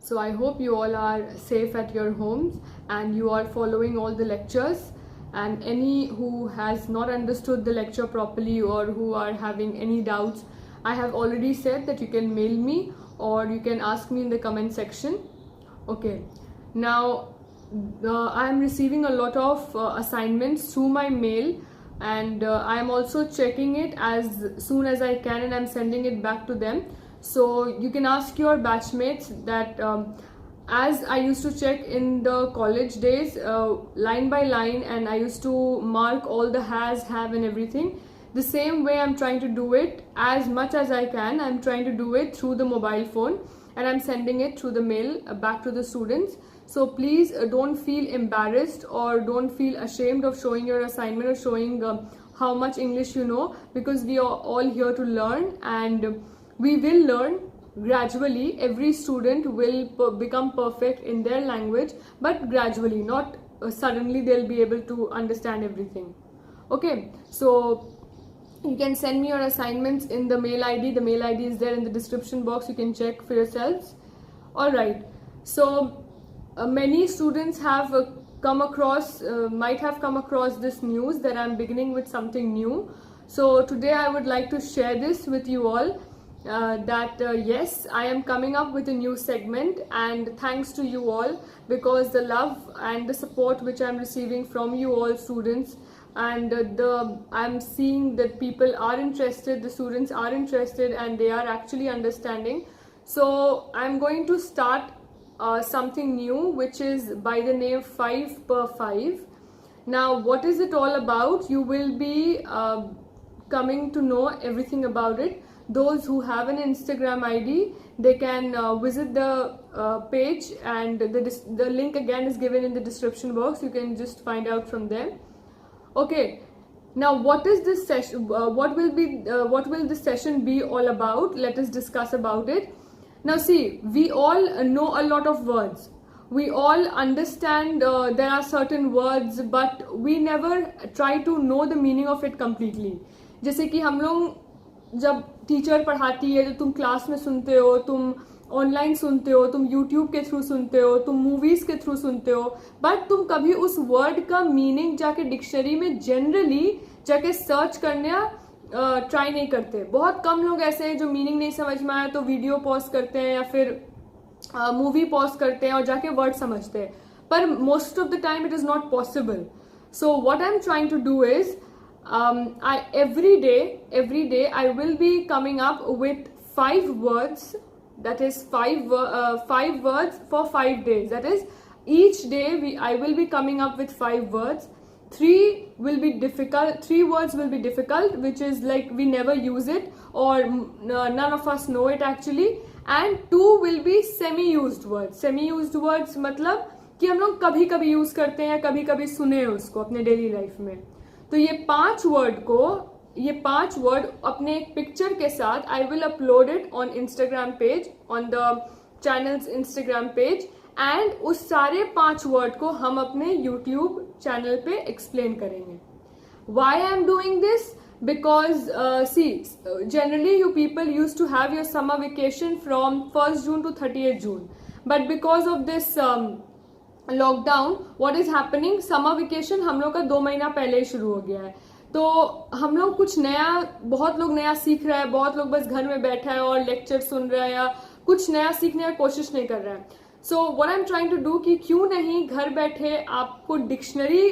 So I hope you all are safe at your homes and you are following all the lectures. And any who has not understood the lecture properly or who are having any doubts, I have already said that you can mail me or you can ask me in the comment section. Okay, now I am receiving a lot of assignments through my mail, and I am also checking it as soon as I can, and I'm sending it back to them. So you can ask your batchmates that as I used to check in the college days, line by line, and I used to mark all the has, have and everything. The same way I'm trying to do it as much as I can. I'm trying to do it through the mobile phone, and I'm sending it through the mail back to the students. So please don't feel embarrassed or don't feel ashamed of showing your assignment or showing how much English you know, because we are all here to learn, and we will learn gradually. Every student will become perfect in their language, but gradually, not suddenly they'll be able to understand everything. Okay, so you can send me your assignments in the mail ID. The mail ID is there in the description box. You can check for yourselves. Alright, so many students have might have come across this news that I'm beginning with something new. So today I would like to share this with you all. Yes, I am coming up with a new segment, and thanks to you all, because the love and the support which I'm receiving from you all students, and I'm seeing that people are interested, the students are interested, and they are actually understanding. So I'm going to start something new, which is by the name 5 per 5. Now what is it all about? You will be coming to know everything about it. Those who have an Instagram ID, they can visit the page, and the link again is given in the description box. You can just find out from there. Okay, now what is this session? What will this session be all about? Let us discuss about it. Now see, we all know a lot of words. We all understand there are certain words, but we never try to know the meaning of it completely. जैसे कि हम लोग जब teacher पढ़ाती है, तो तुम class में सुनते हो, तुम ऑनलाइन सुनते हो, तुम यूट्यूब के थ्रू सुनते हो, तुम मूवीज के थ्रू सुनते हो, बट तुम कभी उस वर्ड का मीनिंग जाके डिक्शनरी में जनरली जाके सर्च करने ट्राई नहीं करते. बहुत कम लोग ऐसे हैं जो मीनिंग नहीं समझ में आया तो वीडियो पॉज करते हैं या फिर मूवी पॉज करते हैं और जाके वर्ड समझते हैं, पर most of the time it is not possible. So what I am trying to do is every day I will be coming up with 5 words, that is 5 words for 5 days. That is, each day I will be coming up with 5 words. 3 words will be difficult, which is like we never use it or none of us know it actually, and 2 will be semi used words मतलब कि हम लोग कभी कभी use करते हैं, कभी कभी सुने उसको अपने डेली लाइफ में. तो ये 5 वर्ड अपने एक पिक्चर के साथ I will upload it on Instagram page, on the channels Instagram page, and उस सारे 5 वर्ड को हम अपने यूट्यूब चैनल पे एक्सप्लेन करेंगे. Why I am doing this? Because generally you people used to have your summer vacation from 1st June to 30th June, but because of this lockdown what is happening, summer vacation हम लोग का 2 महीना पहले ही शुरू हो गया है. तो हम लोग कुछ नया, बहुत लोग नया सीख रहा है, बहुत लोग बस घर में बैठा है और लेक्चर सुन रहा है या कुछ नया सीखने की कोशिश नहीं कर रहा है. So what I am trying to do कि क्यों नहीं घर बैठे आपको डिक्शनरी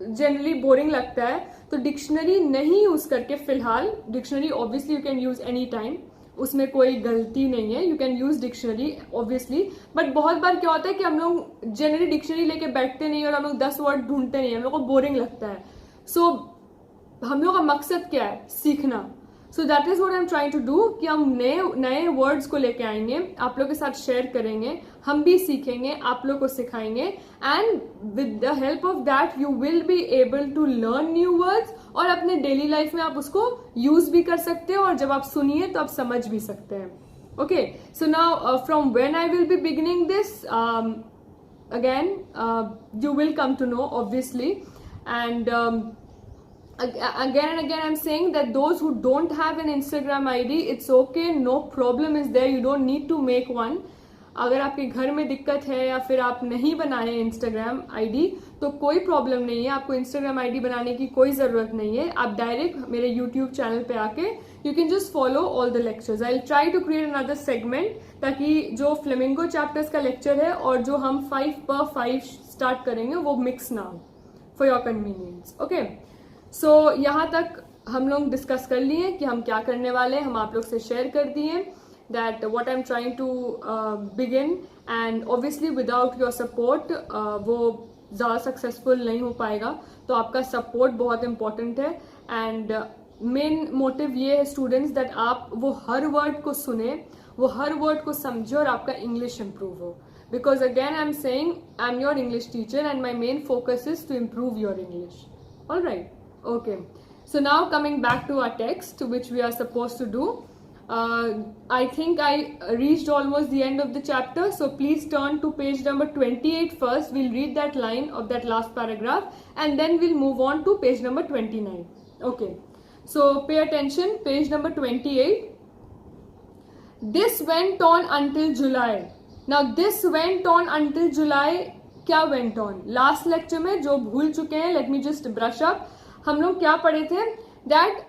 जनरली बोरिंग लगता है, तो डिक्शनरी नहीं यूज करके फिलहाल, dictionary obviously you can use any time, उसमें कोई गलती नहीं है, you can use dictionary obviously, but बहुत बार क्या होता है कि हम लोग जनरली डिक्शनरी लेके बैठते नहीं और हम लोग 10 वर्ड ढूंढते नहीं, हम लोग को बोरिंग लगता है. सो हम लोग का मकसद क्या है? सीखना. So that is what I am trying to do कि हम नए वर्ड्स को लेके आएंगे, आप लोग के साथ शेयर करेंगे, हम भी सीखेंगे, आप लोग को सिखाएंगे, and with the help of that you will be able to learn new words, और अपने डेली लाइफ में आप उसको यूज भी कर सकते हो, और जब आप सुनिए तो आप समझ भी सकते हैं. Okay, so now from when I will be beginning this, again you will come to know obviously, and again and again I'm saying that those who don't have an Instagram ID, it's okay, no problem is there, you don't need to make one. अगर आपके घर में दिक्कत है या फिर आप नहीं बनाए इंस्टाग्राम आईडी तो कोई प्रॉब्लम नहीं है, आपको इंस्टाग्राम आईडी बनाने की कोई ज़रूरत नहीं है। आप डायरेक्ट मेरे यूट्यूब चैनल पे आके you can just follow all the lectures. I will try to create another segment ताकि जो फ्लेमिंगो चैप्टर्स का लेक्चर है और जो हम 5x5 स्टार्ट करेंगे वो मिक्स ना हो, फॉर योर कन्वीनियंस। ओके, सो यहाँ तक हम लोग डिस्कस कर लिए कि हम क्या करने वाले हैं, हम आप लोग से शेयर कर दिए that what I'm trying to begin, and obviously without your support वो ज़्यादा सक्सेसफुल नहीं हो पाएगा, तो आपका सपोर्ट बहुत इम्पॉर्टेंट है। एंड मेन मोटिव ये है स्टूडेंट्स दैट आप वो हर वर्ड को सुने, वो हर वर्ड को समझे और आपका इंग्लिश इम्प्रूव हो, because again I am saying I am your English teacher and my main focus is to improve your English. All right, okay, so now coming back to our text which we are supposed to do. I think I reached almost the end of the chapter, so please turn to page number 28 first. We'll read that line of that last paragraph and then we'll move on to page number 29. Okay, so pay attention, page number 28. This went on until July. Now this went on until July, क्या went on? Last lecture में जो भूल चुके हैं, let me just brush up. हम लोग क्या पढ़े थे? That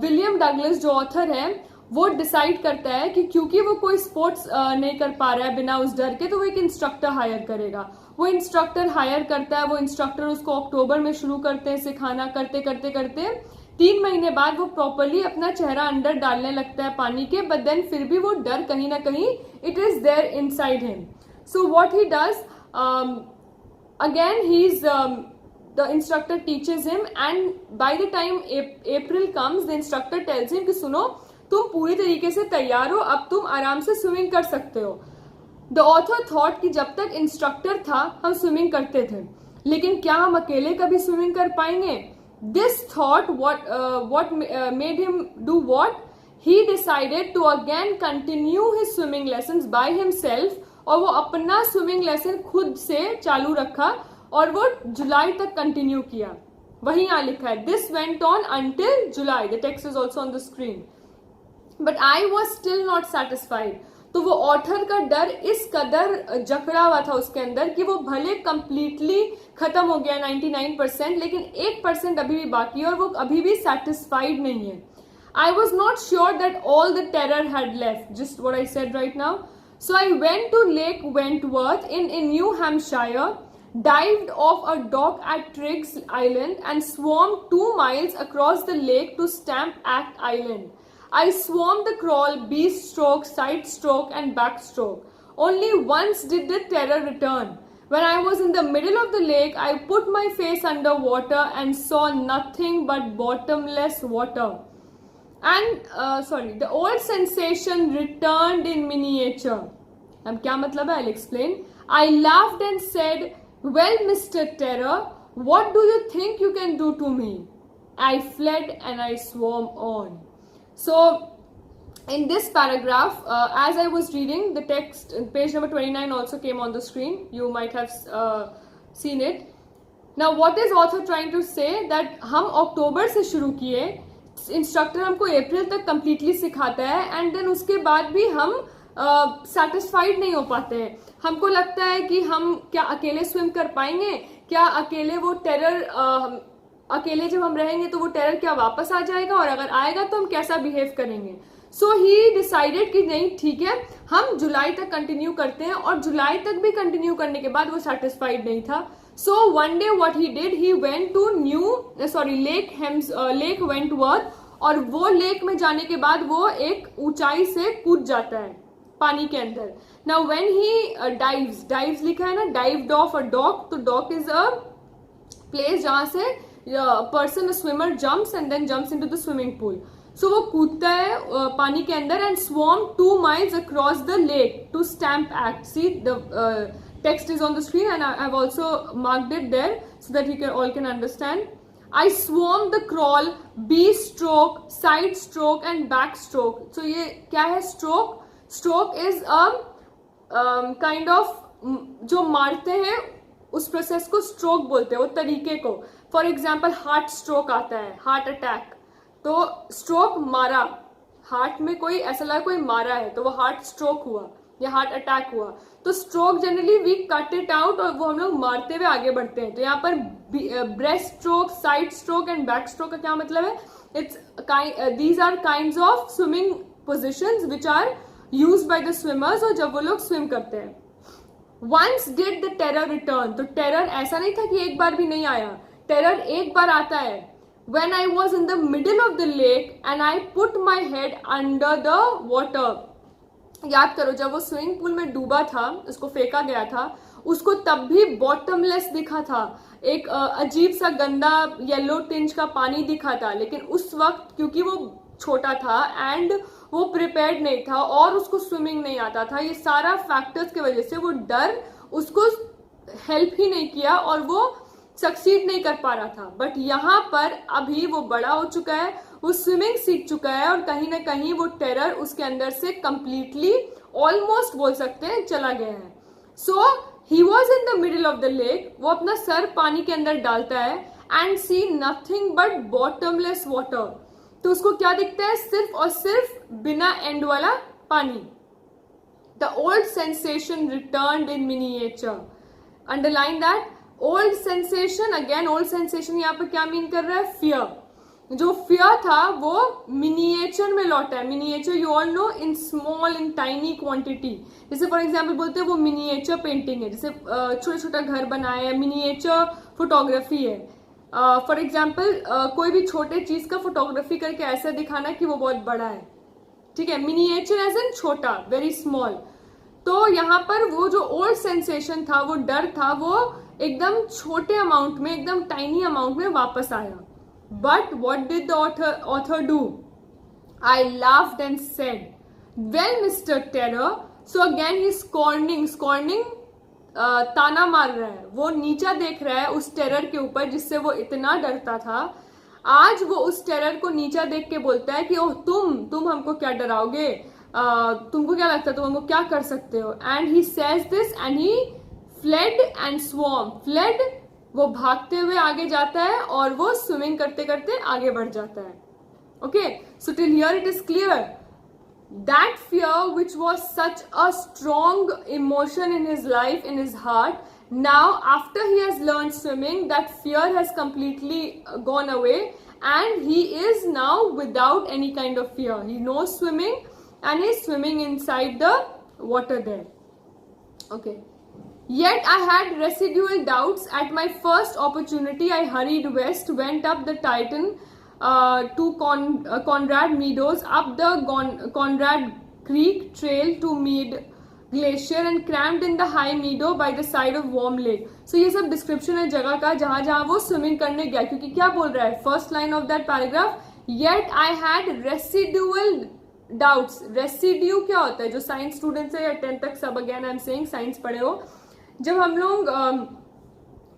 विलियम डगलस जो ऑथर है वो डिसाइड करता है कि क्योंकि वो कोई स्पोर्ट्स नहीं कर पा रहा है बिना उस डर के, तो वो एक इंस्ट्रक्टर हायर करेगा। वो इंस्ट्रक्टर हायर करता है, वो इंस्ट्रक्टर उसको अक्टूबर में शुरू करते हैं सिखाना, करते करते करते 3 महीने बाद वो प्रॉपरली अपना चेहरा अंदर डालने लगता है पानी के, बट देन फिर भी वो डर कहीं ना कहीं it is there inside him. So what he does, again he is the instructor teaches him, and by the time April comes the instructor tells him कि सुनो तुम पूरी तरीके से तैयार हो, अब तुम आराम से स्विमिंग कर सकते हो। The author thought कि जब तक इंस्ट्रक्टर था हम स्विमिंग करते थे, लेकिन क्या हम अकेले कभी स्विमिंग कर पाएंगे? This thought what made him do what? He decided to again continue his swimming lessons by himself, और वो अपना स्विमिंग लेसन खुद से चालू रखा और वो जुलाई तक कंटिन्यू किया। वही यहाँ लिखा है, this went on until July, the text is also on the screen, but I was still not satisfied. तो वो ऑथर का डर इस कदर जकड़ा हुआ था उसके अंदर कि वो भले कंप्लीटली खत्म हो गया 99%, लेकिन 1% अभी भी बाकी है और वो अभी भी सेटिस्फाइड नहीं है। I was not sure that all the terror had left, just what I said right now. So I went to Lake Wentworth in New Hampshire, dived off a dock at Triggs Island and swam 2 miles across the lake to Stamp Act Island. I swam the crawl, beast-stroke, side-stroke and backstroke. Only once did the terror return. When I was in the middle of the lake, I put my face under water and saw nothing but bottomless water. And, the old sensation returned in miniature. अब क्या मतलब है? I'll explain. I laughed and said, well, Mr. Terror, what do you think you can do to me? I fled and I swam on. So, in this paragraph, as I was reading, the text, page number 29 also came on the screen. You might have seen it. Now, what is author trying to say? That हम अक्टूबर से शुरू किए, instructor हमको अप्रैल तक completely सिखाता है, and then उसके बाद भी हम सेटिस्फाइड नहीं हो पाते हैं। हमको लगता है कि हम क्या अकेले स्विम कर पाएंगे, क्या अकेले वो टेरर अकेले जब हम रहेंगे तो वो टेरर क्या वापस आ जाएगा, और अगर आएगा तो हम कैसा बिहेव करेंगे। सो ही डिसाइडेड कि नहीं ठीक है, हम जुलाई तक कंटिन्यू करते हैं, और जुलाई तक भी कंटिन्यू करने के बाद वो सेटिस्फाइड नहीं था। So one day what he did, he went to Lake Wentworth, और वो लेक में जाने के बाद वो एक ऊंचाई से कूद जाता है पानी के अंदर। नाउ व्हेन ही डाइव्स लिखा है ना, डाइव्ड ऑफ अ डॉक, तो डॉक इज अ प्लेस जहां से person swimmer jumps and then jumps into the swimming pool. So वो कूदता है पानी के अंदर and swam 2 miles across the lake to Stamp Act. See, the text is on the screen and I've also marked it there so that you all can understand. I swam the crawl, B-stroke, side stroke and back stroke. So ये क्या है? Stroke. Stroke is a kind of जो मारते हैं उस process को stroke बोलते हैं, वो तरीके को। फॉर एग्जाम्पल हार्ट स्ट्रोक आता है, हार्ट अटैक, तो स्ट्रोक मारा, हार्ट में कोई ऐसा लगा कोई मारा है तो वो हार्ट स्ट्रोक हुआ, या हार्ट अटैक हुआ, तो stroke generally we cut it out और वो हम लोग मारते हुए आगे बढ़ते हैं। तो यहाँ पर breast stroke, side stroke and back stroke का क्या मतलब है? These are kinds of swimming positions which are used by the swimmers, और जब वो लोग स्विम करते हैं। Once did the terror return, तो टेरर ऐसा नहीं था कि एक बार भी नहीं आया, टेरर एक बार आता है। When I was in the middle of the lake and I put my head under the water, याद करो जब वो स्विमिंग पूल में डूबा था, उसको फेंका गया था, उसको तब भी बॉटमलेस दिखा था, एक अजीब सा गंदा येलो टिंज का पानी दिखा था, लेकिन उस वक्त क्योंकि वो छोटा था एंड वो प्रिपेयर्ड नहीं था और उसको स्विमिंग नहीं आता था, ये सारा फैक्टर्स की वजह से वो डर उसको हेल्प ही नहीं किया और वो सक्सीड नहीं कर पा रहा था। बट यहाँ पर अभी वो बड़ा हो चुका है, वो स्विमिंग सीख चुका है और कहीं ना कहीं वो टेरर उसके अंदर से कंप्लीटली, ऑलमोस्ट बोल सकते हैं, चला गया है। So he was in the middle of the lake, वो अपना सर पानी के अंदर डालता है and see nothing but bottomless water, तो उसको क्या दिखता है? सिर्फ और सिर्फ बिना एंड वाला पानी। The old sensation returned in miniature, underline that, old sensation. Again old sensation यहाँ पर क्या मीन कर रहा है? फियर। जो फियर था वो मिनिएचर में लौटा है। Miniature you all know, in small, in tiny quantity. जैसे फॉर एग्जांपल बोलते हैं वो मिनिएचर पेंटिंग है, जैसे छोटा छोटा घर बनाया है, मिनिएचर फोटोग्राफी है। फॉर एग्जाम्पल कोई भी छोटे चीज का फोटोग्राफी करके ऐसा दिखाना कि वो बहुत बड़ा है, ठीक है? मिनिएचर एज इन छोटा, वेरी स्मॉल। तो यहाँ पर वो जो ओल्ड सेंसेशन था, वो डर था, वो एकदम छोटे अमाउंट में, एकदम टाइनी अमाउंट में वापस आया। But what did the author do? I laughed and said, well mister terror. So again he scorning, ताना मार रहा है, वो नीचा देख रहा है उस टेरर के ऊपर जिससे वो इतना डरता था। आज वो उस टेरर को नीचा देख के बोलता है कि ओह तुम हमको क्या डराओगे, तुमको क्या लगता है तुम हमको क्या कर सकते हो? And he says this and he fled and swam. Fled, वो भागते हुए आगे जाता है और वो स्विमिंग करते करते आगे बढ़ जाता है। Okay, so till here it is clear that fear, which was such a strong emotion in his life, in his heart, now after he has learned swimming, that fear has completely gone away and he is now without any kind of fear. He knows swimming and he is swimming inside the water there. Okay, yet I had residual doubts. At my first opportunity I hurried west, went up the Titan to Conrad Meadows, up the Conrad Creek trail to Mead Glacier and camped in the high meadow by the side of Warm Lake. So ये सब description है जगह का जहां जहां वो swimming करने गया, क्योंकि क्या बोल रहा है first line of that paragraph? Yet I had residual doubts. Residue क्या होता है? जो साइंस स्टूडेंट्स है या 10th तक सब, again I am saying science पढ़े हो, जब हम लोग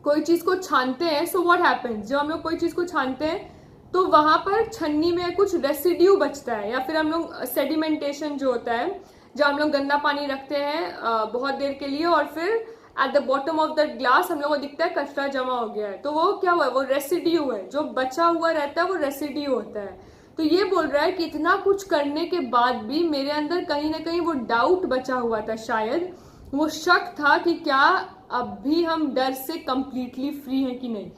कोई चीज को छानते हैं, सो व्हाट हैपेंस, जब हम लोग कोई चीज को छानते हैं तो वहां पर छन्नी में कुछ रेसिड्यू बचता है, या फिर हम लोग सेडिमेंटेशन जो होता है, जब हम लोग गंदा पानी रखते हैं बहुत देर के लिए और फिर at the bottom of the glass हम लोग को दिखता है कचरा जमा हो गया है, तो वो क्या हुआ है? वो रेसिड्यू है, जो बचा हुआ रहता है वो रेसिड्यू होता है। तो ये बोल रहा है कि इतना कुछ करने के बाद भी मेरे अंदर कहीं ना कहीं वो डाउट बचा हुआ था, शायद वो शक था कि क्या अब भी हम डर से कंप्लीटली फ्री हैं कि नहीं।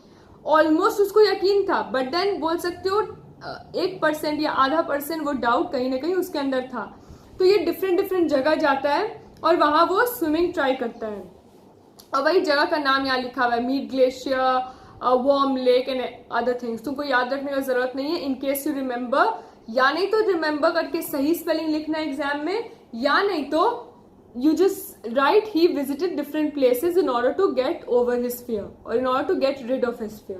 ऑलमोस्ट उसको यकीन था, बट देन बोल सकते हो 1% या आधा % वो डाउट कहीं ना कहीं उसके अंदर था। तो ये डिफरेंट जगह जाता है और वहां वो स्विमिंग ट्राई करता है, और वही जगह का नाम यहाँ लिखा हुआ है, Mead Glacier, warm lake and other things. तुमको याद रखने का जरूरत नहीं है, इन केस यू रिमेंबर, या नहीं तो रिमेंबर करके सही स्पेलिंग लिखना है एग्जाम में, या नहीं तो you just write he visited different places in order to get over his fear or in order to get rid of his fear.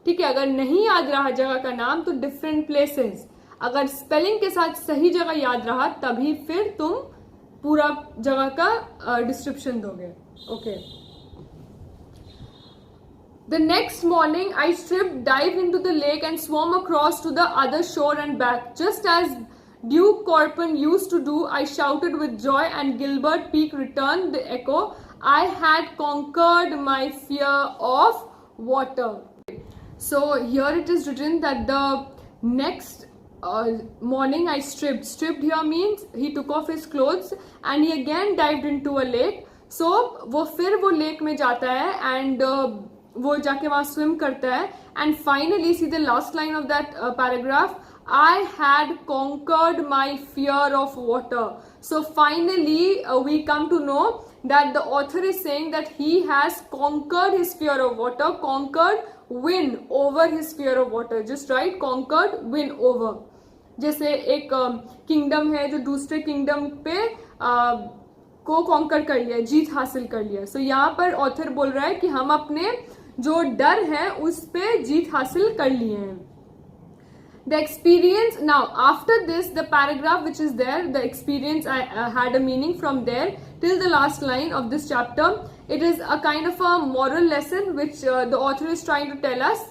ठीक है, अगर नहीं याद रहा जगह का नाम तो different places, अगर स्पेलिंग के साथ सही जगह याद रहा तभी फिर तुम पूरा जगह का डिस्क्रिप्शन दोगे। Okay, The next morning I stripped, dived into the lake and swam across to the other shore and back. Just as Duke Corpon used to do, I shouted with joy and Gilbert Peak returned the echo. I had conquered my fear of water. So here it is written that the next morning I stripped here means he took off his clothes and he again dived into a lake. So वो फिर वो lake में जाता है and वो जाके वहाँ swim करता है and finally see the last line of that paragraph, I had conquered my fear of water. So finally we come to know that the author is saying that he has conquered his fear of water. Conquered, win over his fear of water. Just right, conquered, win over. जैसे एक kingdom है जो दूसरे kingdom पे को conquer कर लिया, जीत हासिल कर लिया. सो यहाँ पर ऑथर बोल रहा है कि हम अपने जो डर है उस पे जीत हासिल कर लिए हैं. The experience, now after this the paragraph which is there, the experience I had a meaning from there till the last line of this chapter. It is a kind of a moral lesson which the author is trying to tell us,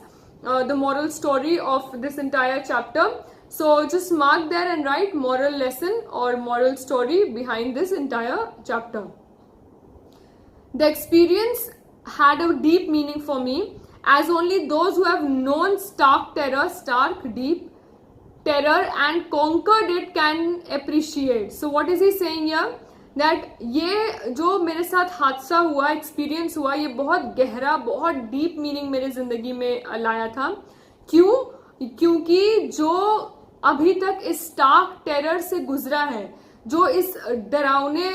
the moral story of this entire chapter. So just mark there and write moral lesson or moral story behind this entire chapter. The experience had a deep meaning for me, as only those who have known stark, deep terror and conquered it can appreciate. So what is he saying here? That ये जो मेरे साथ हादसा हुआ, experience हुआ, ये बहुत गहरा, बहुत डीप मीनिंग मेरे जिंदगी में लाया था. क्यों? क्योंकि जो अभी तक इस स्टार्क टेरर से गुजरा है, जो इस डरावने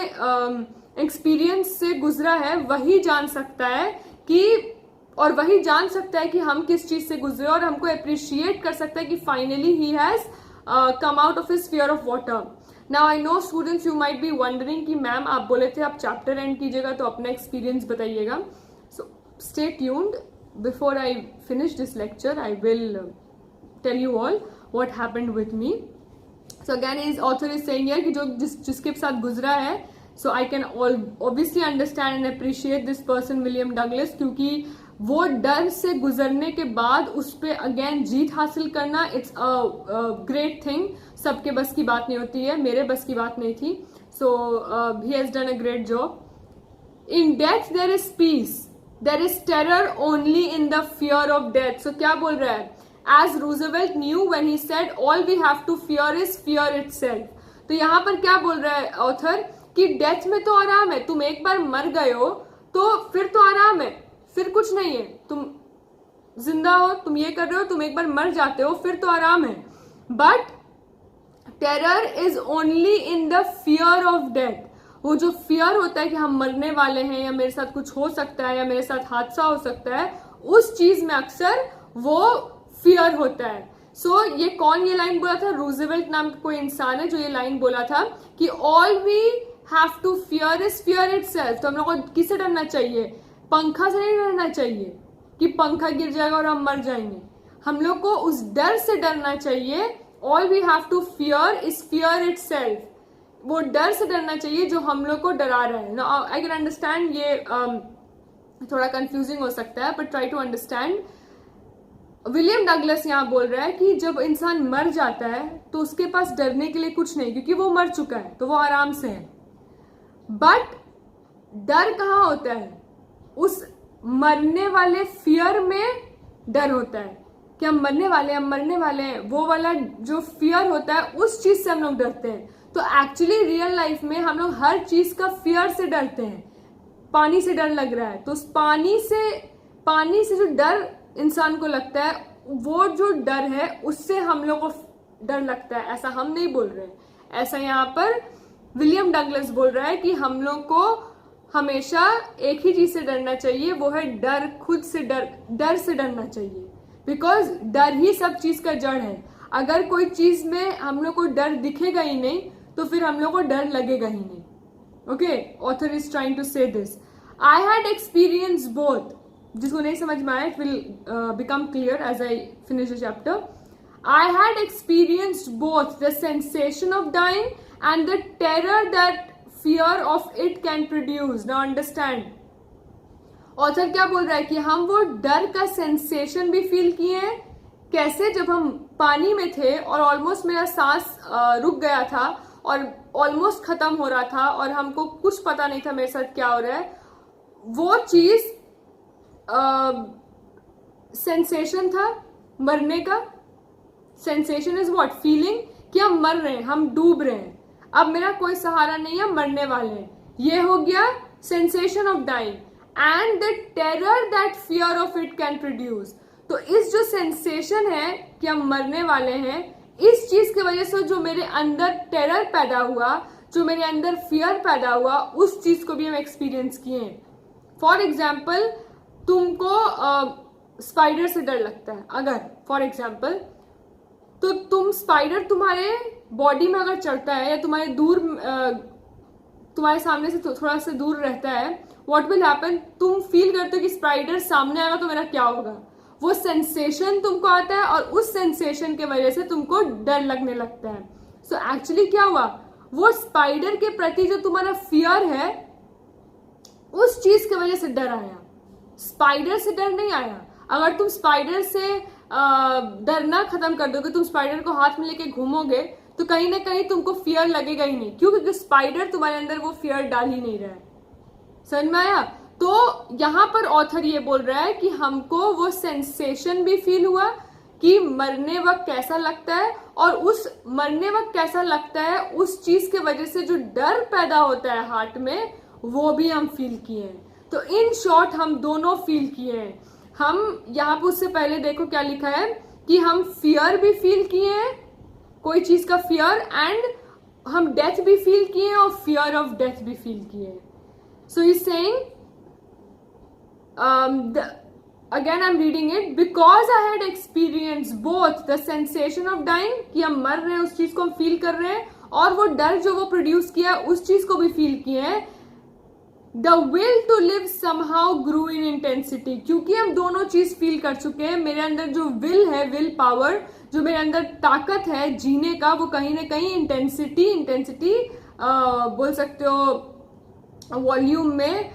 एक्सपीरियंस से गुजरा है, वही जान सकता है कि और वही जान सकता है कि हम किस चीज से गुजरे और हमको अप्रिशिएट कर सकता है कि finally he has come out of his fear of water. Now I know students, you might be wondering कि मैम आप बोले थे आप चैप्टर एंड कीजिएगा तो अपना एक्सपीरियंस बताइएगा. So stay tuned. Before I finish this lecture I will tell you all what happened with me. So again is author is saying here कि जो जिसके साथ गुजरा है, so I can obviously understand and appreciate this person William Douglas, क्योंकि वो डर से गुजरने के बाद उस पे अगेन जीत हासिल करना, इट्स अ ग्रेट थिंग. सबके बस की बात नहीं होती है, मेरे बस की बात नहीं थी. So he has done a great job. In death there is peace, there is terror only in the fear of death. So क्या बोल रहा है? As Roosevelt knew when he said all we have to fear is fear itself. तो यहाँ पर क्या बोल रहा है ऑथर कि डेथ में तो आराम है, तुम एक बार मर गए हो तो फिर तो आराम है, फिर कुछ नहीं है. तुम जिंदा हो, तुम ये कर रहे हो, तुम एक बार मर जाते हो, फिर तो आराम है. But terror is only in the fear of death. वो जो फियर होता है कि हम मरने वाले हैं या मेरे साथ कुछ हो सकता है या मेरे साथ हादसा हो सकता है, उस चीज में अक्सर वो फियर होता है. सो ये कौन ये लाइन बोला था? रूजवेल्ट नाम का कोई इंसान है जो ये लाइन बोला था कि all we have to fear is fear itself. तो हम लोग को किससे डरना चाहिए? पंखा से नहीं डरना चाहिए कि पंखा गिर जाएगा और हम मर जाएंगे. हम लोग को उस डर से डरना चाहिए. All we have to fear is fear itself. वो डर से डरना चाहिए जो हम लोग को डरा रहा है. नाउ आई कैन अंडरस्टैंड ये थोड़ा कंफ्यूजिंग हो सकता है, but try to understand. William Douglas यहाँ बोल रहा है कि जब इंसान मर जाता है तो उसके पास डरने के लिए कुछ नहीं, क्योंकि वो मर चुका है तो वो आराम से है. बट डर कहाँ होता है? उस मरने वाले फियर में डर होता है कि हम मरने वाले हैं. वो वाला जो फियर होता है उस चीज से हम लोग डरते हैं. तो एक्चुअली रियल लाइफ में हम लोग हर चीज का फियर से डरते हैं. पानी से डर लग रहा है तो उस पानी से जो डर इंसान को लगता है, वो जो डर है उससे हम लोग को डर लगता है. ऐसा हम नहीं बोल रहे, ऐसा यहाँ पर विलियम डगलस बोल रहा है कि हम लोग को हमेशा एक ही चीज से डरना चाहिए, वो है डर. खुद से डर से डरना चाहिए, बिकॉज डर ही सब चीज का जड़ है. अगर कोई चीज में हम लोग को डर दिखेगा ही नहीं तो फिर हम लोग को डर लगेगा ही नहीं. Okay, author is trying to say this. I had experience both. जिसको नहीं समझ में आया, it will become clear as I finish the chapter. I had experienced both the sensation of dying and the terror that fear of it can produce. Now understand, author क्या बोल रहा है कि हम वो डर का सेंसेशन भी फील किए हैं. कैसे? जब हम पानी में थे और ऑलमोस्ट मेरा सांस रुक गया था और ऑलमोस्ट खत्म हो रहा था और हमको कुछ पता नहीं था मेरे साथ क्या हो रहा है. वो चीज सेंसेशन था मरने का, सेंसेशन इज व्हाट? फीलिंग कि हम मर रहे हैं, हम डूब रहे हैं, अब मेरा कोई सहारा नहीं है, मरने वाले हैं, ये हो गया sensation of dying and the terror that fear of it can produce. तो इस जो सेंसेशन है कि हम मरने वाले हैं, इस चीज की वजह से जो मेरे अंदर टेरर पैदा हुआ, जो मेरे अंदर फियर पैदा हुआ, उस चीज को भी हम एक्सपीरियंस किए हैं। फॉर एग्जाम्पल, तुमको स्पाइडर से डर लगता है, अगर फॉर एग्जाम्पल, तो तुम स्पाइडर तुम्हारे बॉडी में अगर चढ़ता है या तुम्हारे सामने से थोड़ा सा दूर रहता है, व्हाट विल हैपन? तुम फील करते हो कि स्पाइडर सामने आएगा तो मेरा क्या होगा। वो सेंसेशन तुमको आता है और उस सेंसेशन के वजह से तुमको डर लगने लगता है। सो एक्चुअली क्या हुआ, वो स्पाइडर के प्रति जो तुम्हारा फियर है, उस चीज की वजह से डर आया, स्पाइडर से डर नहीं आया। अगर तुम स्पाइडर से डरना खत्म कर दोगे, तुम स्पाइडर को हाथ में लेके घूमोगे, तो कहीं ना कहीं तुमको फियर लगेगा ही नहीं। क्यों? क्योंकि स्पाइडर तुम्हारे अंदर वो फियर डाल ही नहीं रहा है। समझ में आया? तो यहां पर ऑथर ये बोल रहा है कि हमको वो सेंसेशन भी फील हुआ कि मरने वक्त कैसा लगता है, और उस मरने वक्त कैसा लगता है उस चीज के वजह से जो डर पैदा होता है हार्ट में, वो भी हम फील किए हैं। तो इन शॉर्ट हम दोनों फील किए हैं। हम यहाँ पर उससे पहले देखो क्या लिखा है कि हम फियर भी फील किए हैं, कोई चीज का फियर, एंड हम डेथ भी फील किए हैं और फियर ऑफ डेथ भी फील किए हैं। So he saying, again I'm reading it, because I had experienced both the sensation of dying कि हम मर रहे हैं, उस चीज को हम फील कर रहे हैं, और वो डर जो वो प्रोड्यूस किया उस चीज को भी फील किए हैं। The will to live somehow grew in intensity, क्योंकि हम दोनों चीज फील कर चुके हैं। मेरे अंदर जो विल है, विल पावर, जो मेरे अंदर ताकत है जीने का, वो कहीं ना कहीं इंटेंसिटी बोल सकते हो वॉल्यूम में,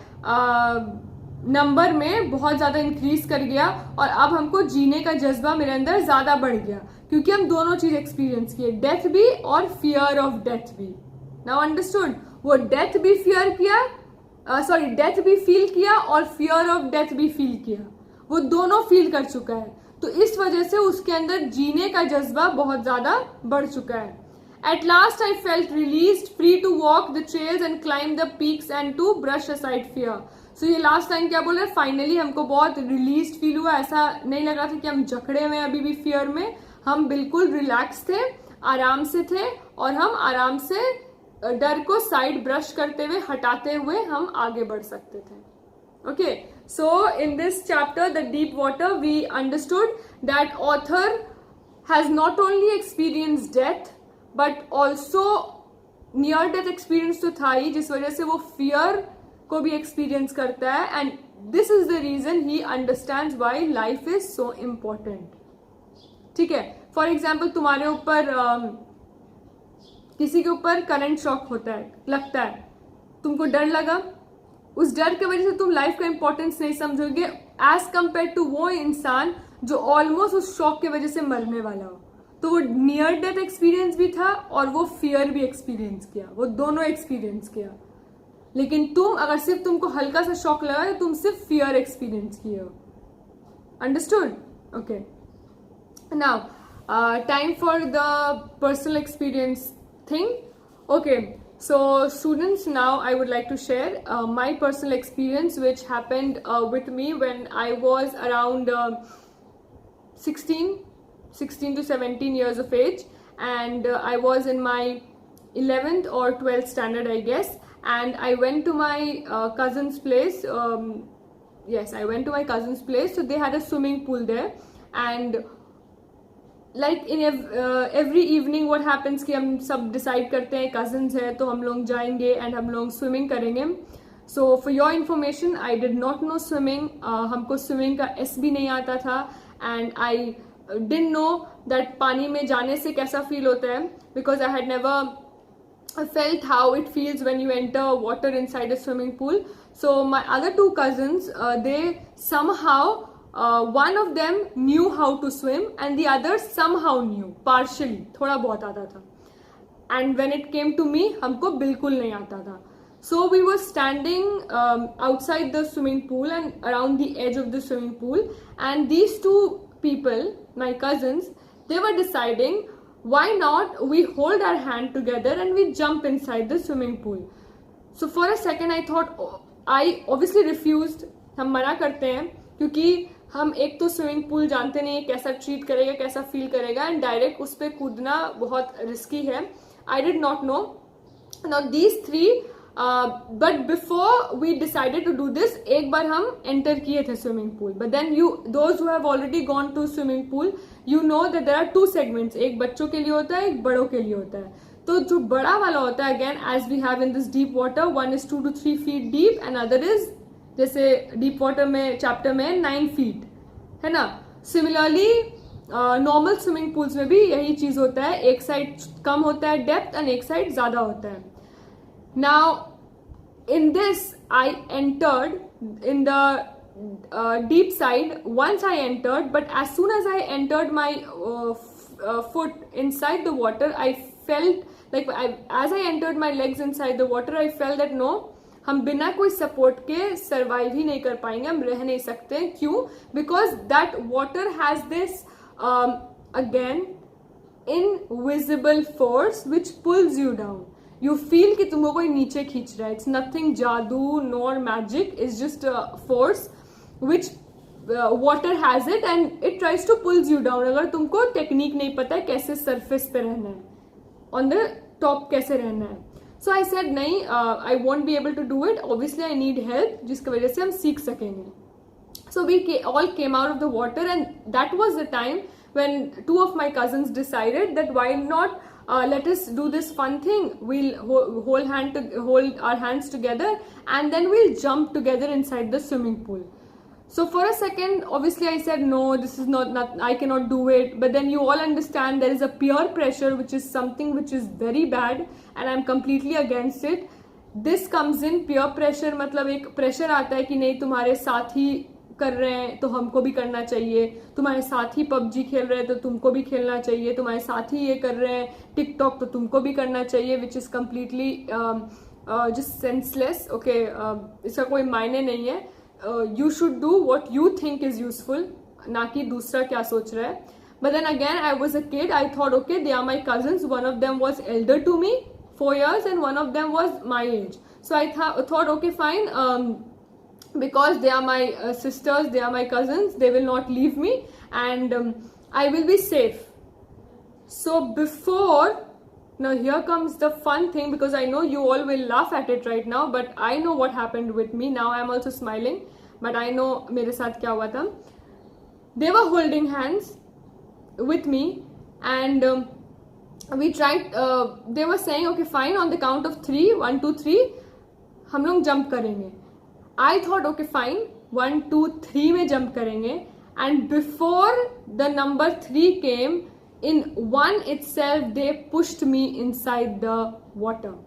नंबर में बहुत ज्यादा इंक्रीज कर गया, और अब हमको जीने का जज्बा मेरे अंदर ज्यादा बढ़ गया, क्योंकि हम दोनों चीज एक्सपीरियंस किए, डेथ भी और फियर ऑफ डेथ भी। Now understood? वो डेथ भी फियर किया, डेथ भी फील किया और फियर ऑफ डेथ भी फील किया, वो दोनों फील कर चुका है। तो इस वजह से उसके अंदर जीने का जज्बा बहुत ज्यादा बढ़ चुका है। At last I felt released, free to walk the trails and climb the peaks and to brush aside fear. So ये लास्ट टाइम क्या बोल रहे हैं, फाइनली हमको बहुत रिलीज फील हुआ, ऐसा नहीं लग रहा था कि हम जकड़े हुए हैं अभी भी फियर में, हम बिल्कुल रिलैक्स थे, आराम से थे, और हम आराम से डर को साइड ब्रश करते हुए, हटाते हुए हम आगे बढ़ सकते थे। Okay, so in this chapter, The Deep Water, we understood that author has not only experienced death, but also near death experience तो था ही, जिस वजह से वो fear को भी experience करता है, and this is the reason he understands why life is so important. ठीक है? For example, तुम्हारे ऊपर किसी के ऊपर करंट शॉक होता है, लगता है, तुमको डर लगा, उस डर की वजह से तुम लाइफ का इंपॉर्टेंस नहीं समझोगे एज कंपेयर टू वो इंसान जो ऑलमोस्ट उस शॉक की वजह से मरने वाला हो। तो वो नियर डेथ एक्सपीरियंस भी था और वो फियर भी एक्सपीरियंस किया, वो दोनों एक्सपीरियंस किया। लेकिन तुम अगर सिर्फ तुमको हल्का सा शॉक लगा तो तुम सिर्फ फियर एक्सपीरियंस किए हो। Understood? Okay, now time for the personal experience thing. Okay, so students, now I would like to share my personal experience which happened with me when I was around 16 to 17 years of age, and I was in my 11th or 12th standard, I guess, and I went to my cousin's place. Yes, I went to my cousin's place, so they had a swimming pool there, and like in every evening what happens कि हम सब decide करते हैं cousins है तो हम लोग जाएंगे एंड हम लोग स्विमिंग करेंगे। So for your information, I did not know swimming, हमको स्विमिंग का एस भी नहीं आता था, and I didn't know that पानी में जाने से कैसा फील होता है, because I had never felt how it feels when you enter water inside a swimming pool. So my other two cousins, they somehow one of them knew how to swim and the other somehow knew partially, थोड़ा बहुत आता था, and when it came to me, हमको बिल्कुल नहीं आता था. So we were standing outside the swimming pool and around the edge of the swimming pool, and these two people, my cousins, they were deciding why not we hold our hand together and we jump inside the swimming pool. So for a second I thought, I obviously refused. हम मना करते हैं क्योंकि हम एक तो swimming pool जानते नहीं है कैसा ट्रीट करेगा, कैसा फील करेगा, एंड डायरेक्ट उस पर कूदना बहुत रिस्की है. I did not know. Now these three, but before we decided to do this, एक बार हम एंटर किए थे swimming pool. But then you those who have already gone to swimming pool, you know that there are two segments. एक बच्चों के लिए होता है, एक बड़ों के लिए होता है. तो जो बड़ा वाला होता है, again as we have in this deep water, one is 2 to 3 feet deep and other is, जैसे डीप वाटर में चैप्टर में 9 feet है ना. सिमिलरली नॉर्मल स्विमिंग पूल्स में भी यही चीज होता है, एक साइड कम होता है डेप्थ एंड एक साइड ज्यादा होता है. Now in this I entered in the deep side. once I entered, but as soon as I entered my foot inside the water, I felt like as I entered my legs inside the water, I felt that no, हम बिना कोई support के survive ही नहीं कर पाएंगे, हम रह नहीं सकते. क्यों? Because that water has this again invisible force which pulls you down. You feel कि तुमको कोई नीचे खींच रहा है. इट्स नथिंग जादू nor magic, it's just force which water has it and it tries to pulls you down. अगर तुमको टेक्निक नहीं पता है कैसे सरफेस पे रहना है, ऑन द टॉप कैसे रहना है. सो आई सेड नहीं, I won't be able to do it. Obviously I need help, जिसकी वजह से हम सीख सकेंगे. So we all came out of the water and that was the time when 2 of my cousins decided that why not let us do this fun thing. We'll hold our hands together and then we'll jump together inside the swimming pool. So for a second, obviously I said no, this is not I cannot do it. But then you all understand there is a peer pressure, which is something which is very bad and I'm completely against it. This comes in peer pressure, मतलब एक pressure आता है कि नहीं तुम्हारे साथ ही कर रहे हैं तो हमको भी करना चाहिए, तुम्हारे साथ ही पबजी खेल रहे हैं तो तुमको भी खेलना चाहिए, तुम्हारे साथ ही ये कर रहे हैं टिकटॉक तो तुमको भी करना चाहिए, which is completely just senseless. Okay, इसका कोई मायने नहीं है. You should do what you think is useful, ना कि दूसरा क्या सोच रहा है. But then again I was a kid, I thought okay they are my cousins, one of them was elder to me 4 years and one of them was my age. So I thought okay fine, because they are my sisters, they are my cousins, they will not leave me and I will be safe. So before, now here comes the fun thing, because I know you all will laugh at it right now, but I know what happened with me. Now I am also smiling, but I know मेरे साथ क्या हुआ था. They were holding hands with me and we tried, they were saying okay fine, on the count of 3, 1 2 3 हम लोग jump करेंगे. I thought okay fine, 1 2 3 में jump करेंगे. And before the number 3 came, in one itself they pushed me inside the water.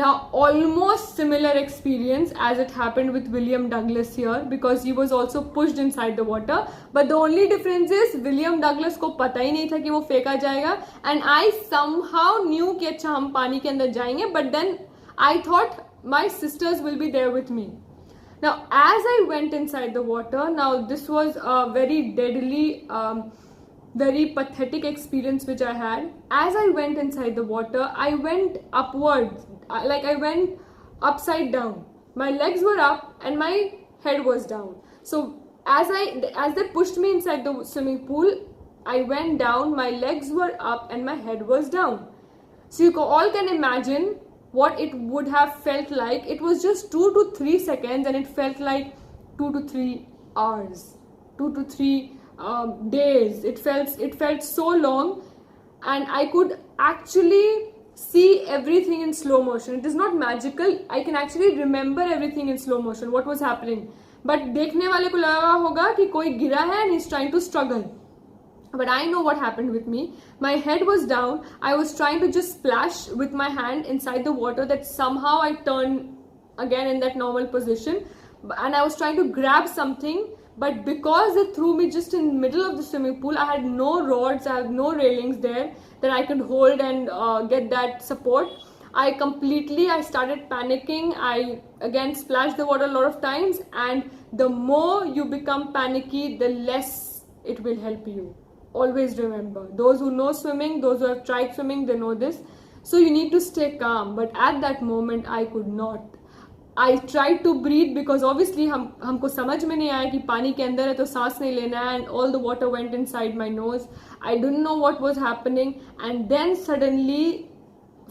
Now almost similar experience as it happened with William Douglas here, because he was also pushed inside the water, but the only difference is William Douglas को पता ही नहीं था कि वो फेंका जाएगा and I somehow knew कि अच्छा हम पानी के अंदर जाएंगे, but then I thought my sisters will be there with me. Now as I went inside the water, now this was a very deadly, very pathetic experience which I had. As I went inside the water, I went upwards, like I went upside down. My legs were up and my head was down. So as they pushed me inside the swimming pool, I went down, my legs were up and my head was down. So you all can imagine what it would have felt like. It was just 2 to 3 seconds and it felt like 2 to 3 hours, 2 to 3 days. It felt so long and I could actually see everything in slow motion. It is not magical, I can actually remember everything in slow motion, what was happening. But देखने वाले को लगा होगा कि कोई गिरा है and he's trying to struggle. But I know what happened with me. My head was down. I was trying to just splash with my hand inside the water, that somehow I turned again in that normal position. And I was trying to grab something. But because they threw me just in the middle of the swimming pool, I had no rods, I had no railings there that I could hold and get that support. I started panicking. I again splashed the water a lot of times. And the more you become panicky, the less it will help you. always remember. Those who know swimming, those who have tried swimming, they know this. So you need to stay calm. But at that moment, I could not. I tried to breathe because obviously हमको समझ में नहीं आया कि पानी के अंदर है तो सांस नहीं लेना है, and all the water went inside my nose. I didn't know what was happening, and then suddenly,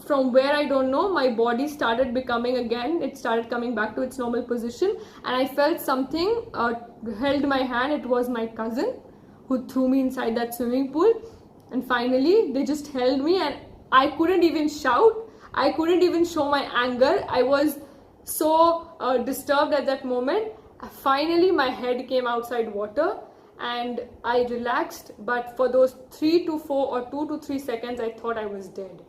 from where I don't know, my body started becoming again, it started coming back to its normal position, and I felt something held my hand. It was my cousin who threw me inside that swimming pool, and finally they just held me, and I couldn't even shout, I couldn't even show my anger. I was so disturbed at that moment. Finally my head came outside water and I relaxed, but for those 3 to 4 or 2 to 3 seconds I thought I was dead.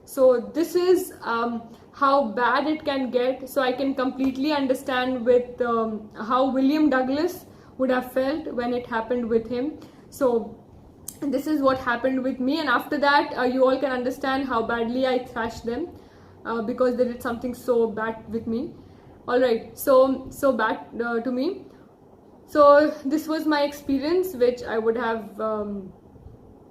So this is how bad it can get. So I can completely understand with how William Douglas would have felt when it happened with him. So this is what happened with me, and after that you all can understand how badly I thrashed them because they did something so bad with me. Alright, so back to me. So this was my experience, which I would have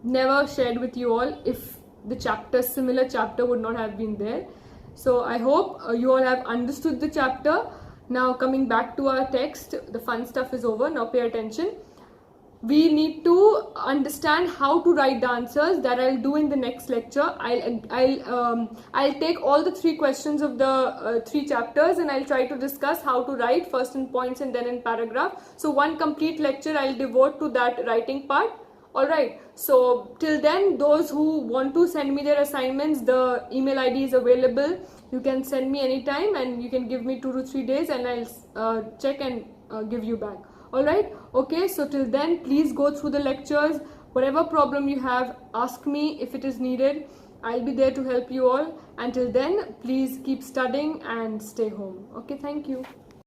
never shared with you all if the similar chapter would not have been there. So I hope you all have understood the chapter. Now coming back to our text, the fun stuff is over. Now pay attention. We need to understand how to write the answers. That I'll do in the next lecture. I'll take all the 3 questions of the 3 chapters, and I'll try to discuss how to write, first in points and then in paragraph. So one complete lecture I'll devote to that writing part. Alright, so till then, those who want to send me their assignments, the email ID is available. You can send me anytime, and you can give me 2 to 3 days, and I'll check and give you back. Alright, okay, so till then, please go through the lectures. Whatever problem you have, ask me if it is needed. I'll be there to help you all. Until then, please keep studying and stay home. Okay, thank you.